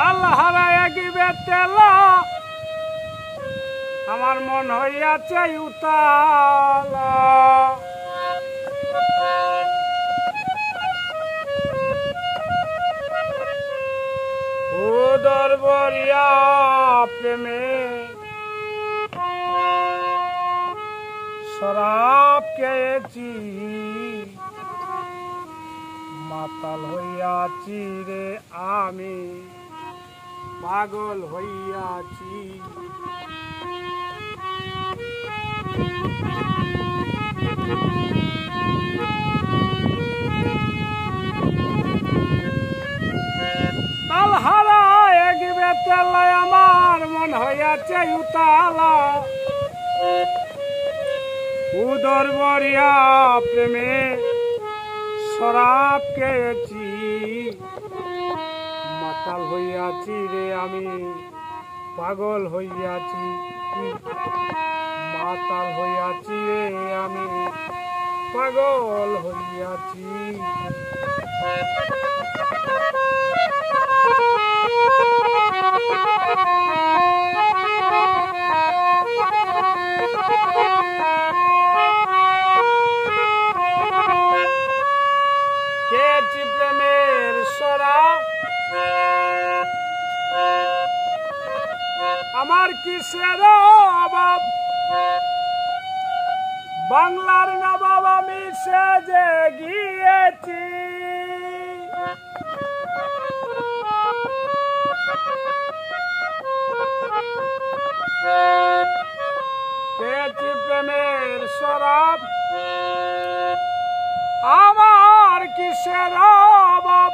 তাল হারায় গিবে তেলা আমার মন হইয়াছে উতালা উদর বরিয়া প্রেমে শরাব খেয়েছি মাতাল হইয়াছি রে আমি পাগল হইয়াছি তাল হারায় গিবে তেলায় আমার মন হইয়াছে উতালা উদর বরিয়া প্রেমে শরাব খেয়েছি মাতাল হইয়াছি রে আমি পাগল হইয়াছি মাতাল হইয়াছি রে আমি পাগল হইয়াছি খেয়েছি প্রেমের শরাব আমার কিসের অভাব বাংলার নবাব আমি সেজে গিয়েছি খেয়েছি প্রেমের শরাব আমার কিসের অভাব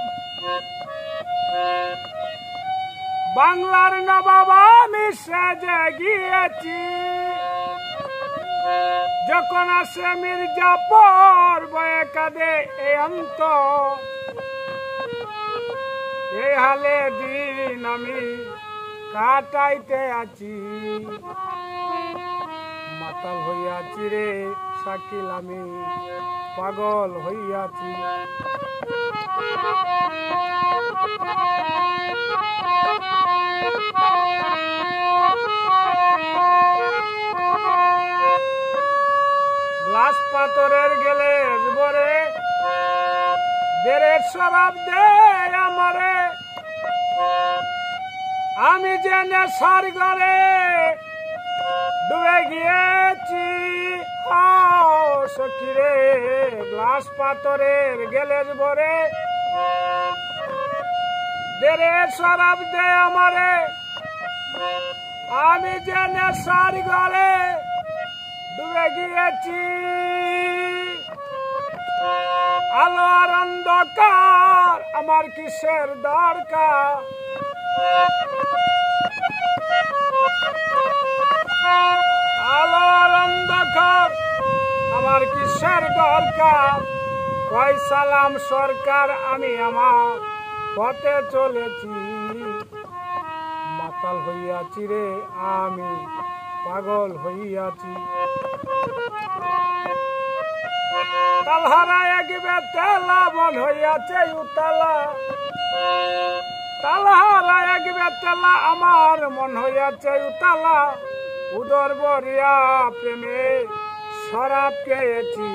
বাংলার নবাব আমি সেজে গিয়েছি যখন আসে মির্জাপুর বয়ে কাঁদে এ অন্ত এই হালে দিন আমি কাটাইতে আছি মাতাল হইয়াছি রে শাকিল আমি পাগল হইয়াছি গ্লাস পাথরের গেলে বরে দেড়ের শরাব দে আমারে আমি যে নেশার ঘরে ডুবে গিয়েছি সখী রে গ্লাস পাথরের গেলে বরে দেড়ের শরাব দে আমারে আমি যে নেশার ঘরে ডুবে গিয়েছি আলো আর অন্ধকার আমার কিসের দরকার আলো আর অন্ধকার আমার কিসের দরকার কয় সালাম সরকার আমি আমার পথে চলেছি মাতাল হইয়াছি রে আমি পাগল হইয়াছি তাল হারায় গিবে তেলা মন হইয়াছে উতালা তাল হারায় গিবে তেলা আমার মন হইয়াছে উতালা উদর বরিয়া প্রেমে শরাব খেয়েছি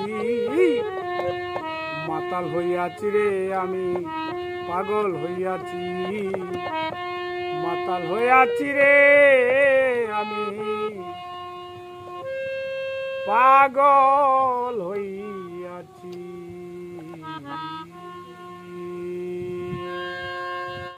মাতাল হইয়াছি রে আমি পাগল হইয়াছি মাতাল হইয়াছি রে আমি পাগল হইয়াছি।